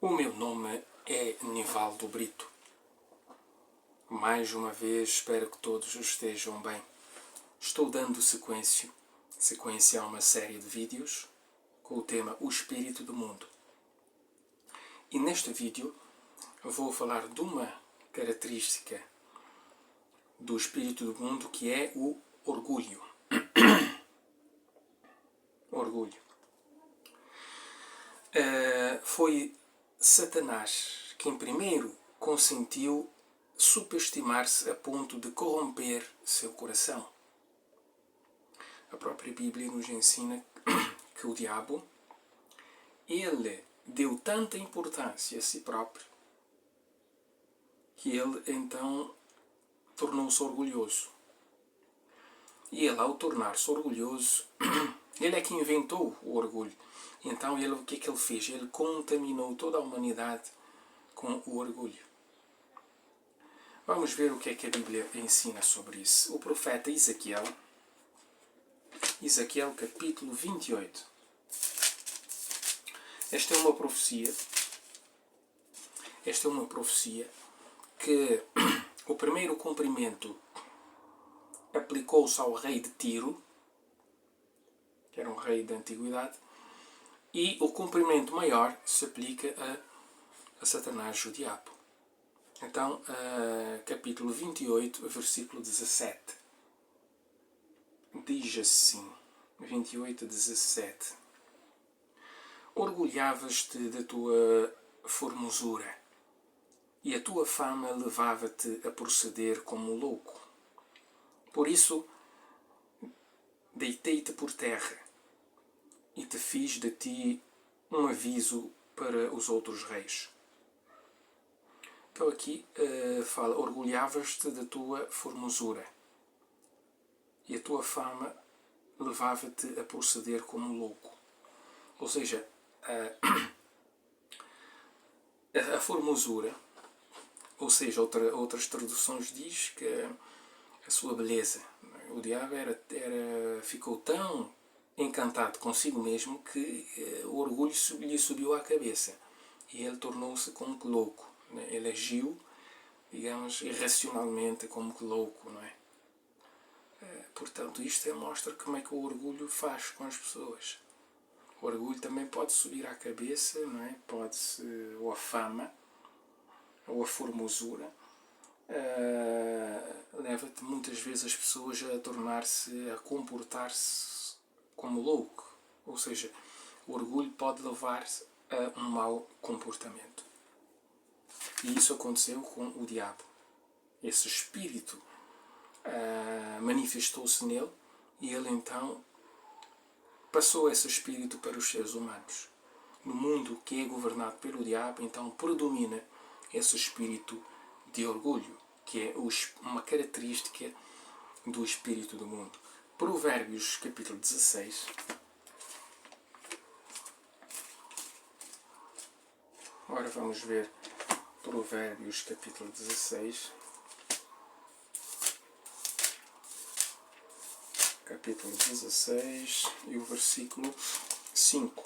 O meu nome é Nivaldo Brito. Mais uma vez espero que todos estejam bem. Estou dando sequência a uma série de vídeos com o tema O Espírito do Mundo. E neste vídeo vou falar de uma característica do espírito do mundo que é o orgulho. Orgulho. Foi Satanás quem primeiro consentiu superestimar-se a ponto de corromper seu coração. A própria Bíblia nos ensina que o diabo, ele deu tanta importância a si próprio que ele então tornou-se orgulhoso. E ele, ao tornar-se orgulhoso, ele é que inventou o orgulho. Então o que é que ele fez? Ele contaminou toda a humanidade com o orgulho. Vamos ver o que é que a Bíblia ensina sobre isso. O profeta Ezequiel capítulo 28. Esta é uma profecia que o primeiro cumprimento aplicou-se ao rei de Tiro, que era um rei da antiguidade, e o cumprimento maior se aplica a Satanás, o diabo. Então, capítulo 28, versículo 17. Diz assim, 28, 17. Orgulhavas-te da tua formosura, e a tua fama levava-te a proceder como louco. Por isso, deitei-te por terra, e te fiz de ti um aviso para os outros reis. Então aqui fala, orgulhavas-te da tua formosura, e a tua fama levava-te a proceder como louco. Ou seja, a formosura, ou seja, outras traduções diz que a sua beleza. O diabo ficou tão encantado consigo mesmo que o orgulho lhe subiu à cabeça. E ele tornou-se como que louco. Ele agiu, digamos, irracionalmente como que louco, não é? Portanto, isto mostra como é que o orgulho faz com as pessoas. O orgulho também pode subir à cabeça, não é? Ou a fama, ou a formosura, leva-te muitas vezes as pessoas a comportar-se como louco. Ou seja, o orgulho pode levar-se a um mau comportamento. E isso aconteceu com o diabo. Esse espírito manifestou-se nele e ele então passou esse espírito para os seres humanos. No mundo que é governado pelo diabo, então predomina esse espírito de orgulho, que é uma característica do espírito do mundo. Provérbios capítulo 16. Agora vamos ver Provérbios capítulo 16. Capítulo 16 e o versículo 5.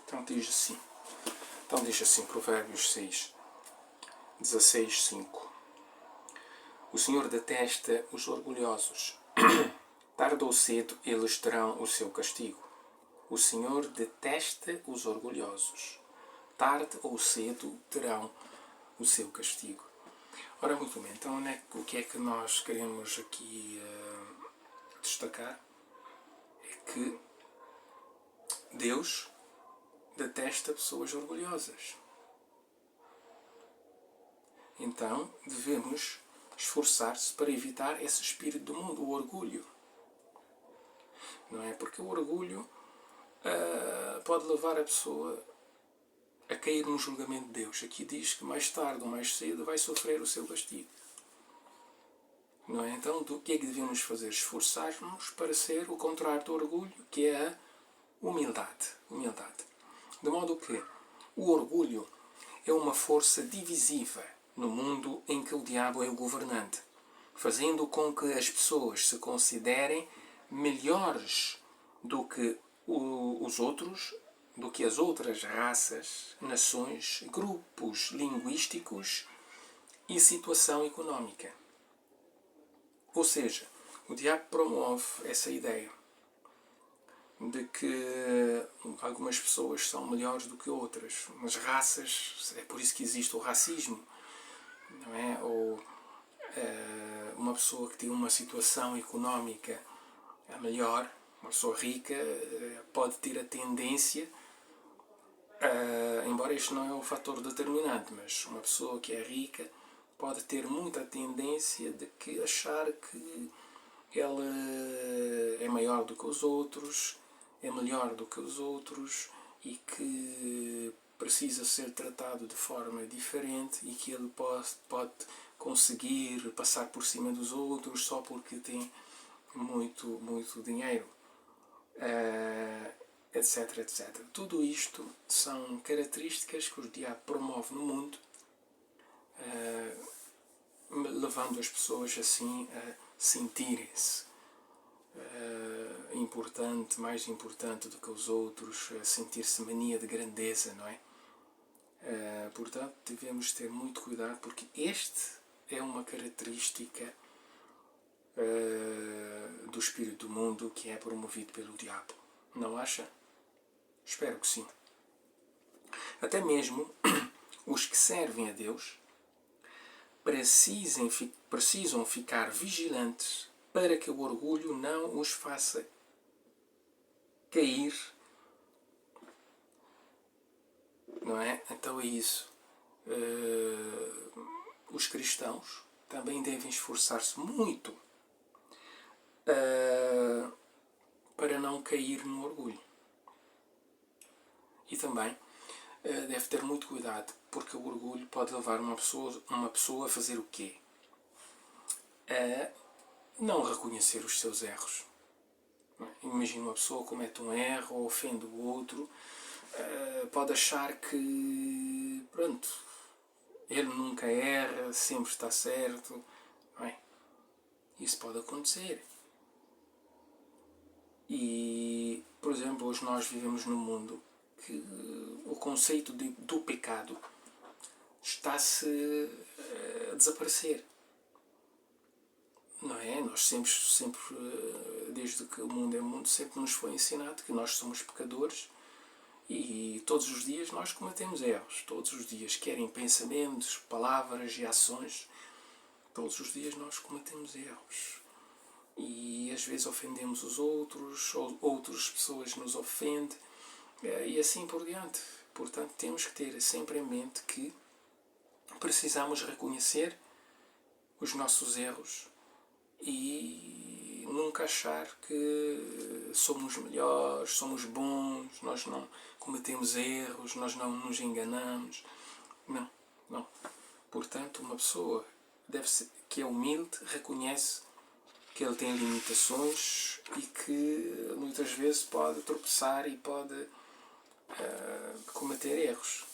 Então diz assim, Provérbios 16, 5. O Senhor detesta os orgulhosos. Tarde ou cedo eles terão o seu castigo. O Senhor detesta os orgulhosos. Tarde ou cedo terão o seu castigo. Ora, muito bem, então o que é que nós queremos aqui destacar? É que Deus detesta pessoas orgulhosas. Então, devemos esforçar-se para evitar esse espírito do mundo, o orgulho. Não é? Porque o orgulho pode levar a pessoa a cair no julgamento de Deus. Aqui diz que mais tarde ou mais cedo vai sofrer o seu castigo. Não é? Então, o que é que devemos fazer? Esforçar-nos para ser o contrário do orgulho, que é a humildade. De modo que o orgulho é uma força divisiva no mundo em que o diabo é o governante, fazendo com que as pessoas se considerem melhores do que os outros, do que as outras raças, nações, grupos linguísticos e situação económica. Ou seja, o diabo promove essa ideia de que algumas pessoas são melhores do que outras. As raças, é por isso que existe o racismo, não é? Ou uma pessoa que tem uma situação económica melhor, uma pessoa rica, pode ter a tendência, embora este não é um fator determinante, mas uma pessoa que é rica pode ter muita tendência de que achar que ela é maior do que os outros, é melhor do que os outros e que precisa ser tratado de forma diferente e que ele pode conseguir passar por cima dos outros só porque tem muito dinheiro, etc, etc. Tudo isto são características que o diabo promove no mundo, levando as pessoas assim a sentirem-se mais importante do que os outros, a sentir-se mania de grandeza, não é? Portanto, devemos ter muito cuidado, porque este é uma característica do espírito do mundo que é promovido pelo diabo. Não acha? Espero que sim. Até mesmo os que servem a Deus precisam ficar vigilantes para que o orgulho não os faça cair. Não é? Então é isso. Os cristãos também devem esforçar-se muito para não cair no orgulho. E também deve ter muito cuidado, porque o orgulho pode levar uma pessoa a fazer o quê? A não reconhecer os seus erros. Imagina uma pessoa comete um erro ou ofende o outro, pode achar que, pronto, ele nunca erra, sempre está certo. Não é? Isso pode acontecer. E, por exemplo, hoje nós vivemos num mundo que o conceito do pecado está-se a desaparecer. Não é? Nós sempre, desde que o mundo é mundo, sempre nos foi ensinado que nós somos pecadores e todos os dias nós cometemos erros. Todos os dias, quer em pensamentos, palavras e ações, todos os dias nós cometemos erros. E às vezes ofendemos os outros, ou outras pessoas nos ofendem, e assim por diante. Portanto, temos que ter sempre em mente que precisamos reconhecer os nossos erros e nunca achar que somos melhores, somos bons, nós não cometemos erros, nós não nos enganamos. Não. Portanto, uma pessoa que é humilde reconhece que ele tem limitações e que muitas vezes pode tropeçar e pode cometer erros.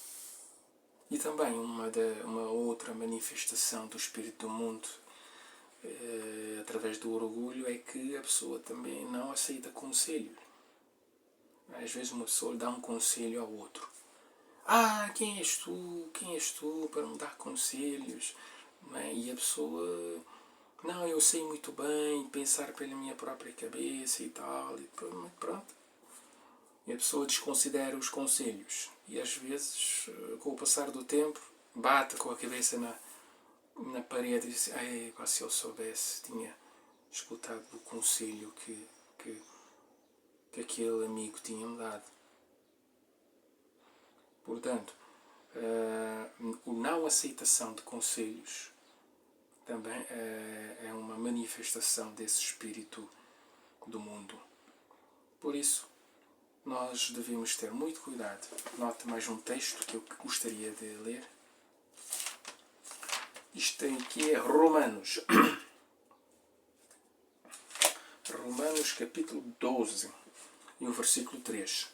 E também uma outra manifestação do espírito do mundo através do orgulho é que a pessoa também não aceita conselho. Às vezes uma pessoa dá um conselho ao outro. Quem és tu para me dar conselhos? Não é? E a pessoa, não, eu sei muito bem pensar pela minha própria cabeça e tal, e pronto. E a pessoa desconsidera os conselhos e às vezes, com o passar do tempo, bate com a cabeça na parede e diz, se eu soubesse, tinha escutado o conselho que aquele amigo tinha-me dado. Portanto, a não aceitação de conselhos também é uma manifestação desse espírito do mundo. Por isso, nós devemos ter muito cuidado. Note mais um texto que eu gostaria de ler. Isto aqui é Romanos. Romanos capítulo 12 e o versículo 3.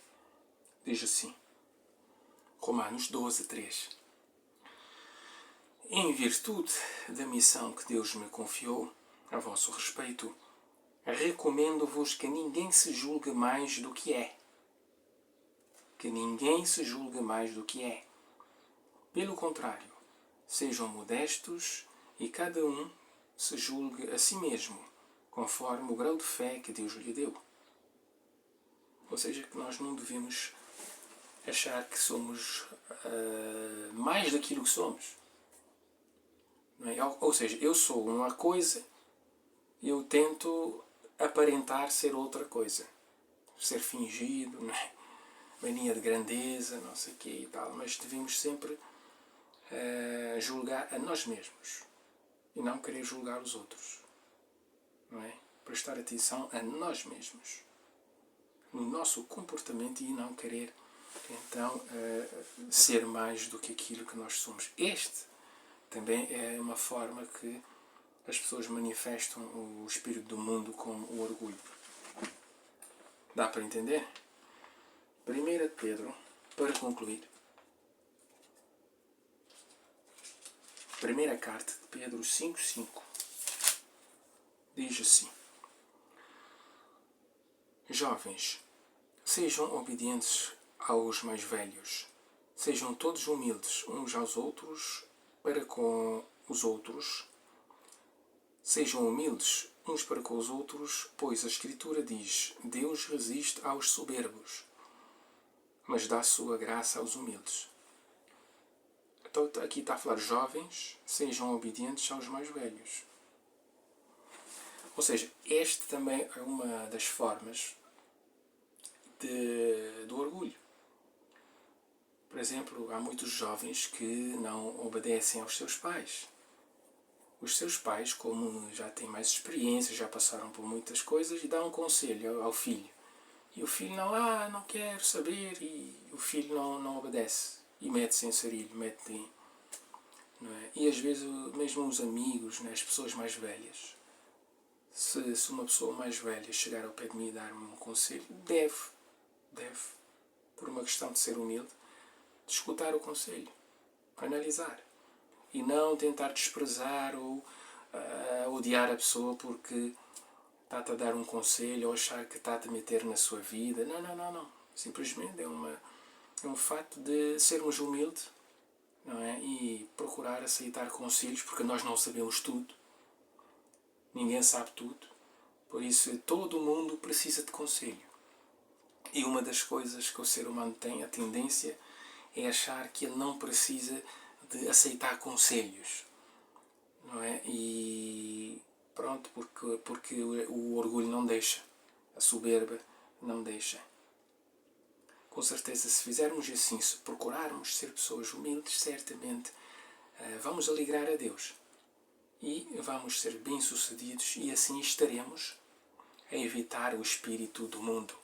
Diz assim. Romanos 12, 3. Em virtude da missão que Deus me confiou a vosso respeito, recomendo-vos que ninguém se julgue mais do que é. que ninguém se julgue mais do que é. Pelo contrário, sejam modestos e cada um se julgue a si mesmo, conforme o grau de fé que Deus lhe deu. Ou seja, que nós não devemos achar que somos mais daquilo que somos. Não é? Ou seja, eu sou uma coisa e eu tento aparentar ser outra coisa. Ser fingido, não é? Mania de grandeza, não sei o quê e tal. Mas devemos sempre julgar a nós mesmos e não querer julgar os outros. Não é? Prestar atenção a nós mesmos, no nosso comportamento e não querer, então, ser mais do que aquilo que nós somos. Este também é uma forma que as pessoas manifestam o espírito do mundo com o orgulho. Dá para entender? 1 Pedro, para concluir. Primeira carta de Pedro 5,5 diz assim: Jovens, sejam obedientes aos mais velhos. Sejam todos humildes uns aos outros para com os outros. Sejam humildes uns para com os outros, pois a Escritura diz: Deus resiste aos soberbos, mas dá sua graça aos humildes. Então aqui está a falar: jovens, sejam obedientes aos mais velhos. Ou seja, este também é uma das formas do orgulho. Por exemplo, há muitos jovens que não obedecem aos seus pais. Os seus pais, como já têm mais experiência, já passaram por muitas coisas, e dão um conselho ao filho. E o filho não quer saber, e o filho não obedece. E mete-se em sarilho, não é? E às vezes mesmo os amigos, né, as pessoas mais velhas, se uma pessoa mais velha chegar ao pé de mim e dar-me um conselho, deve, por uma questão de ser humilde, de escutar o conselho, analisar. E não tentar desprezar ou odiar a pessoa porque está-te a dar um conselho ou achar que está-te a meter na sua vida. Não. Simplesmente é um fato de sermos humildes, não é? E procurar aceitar conselhos, porque nós não sabemos tudo. Ninguém sabe tudo. Por isso, todo mundo precisa de conselho. E uma das coisas que o ser humano tem, a tendência, é achar que ele não precisa de aceitar conselhos. Não é? E pronto, porque o orgulho não deixa. A soberba não deixa. Com certeza, se fizermos assim, se procurarmos ser pessoas humildes, certamente vamos alegrar a Deus. E vamos ser bem-sucedidos e assim estaremos a evitar o espírito do mundo.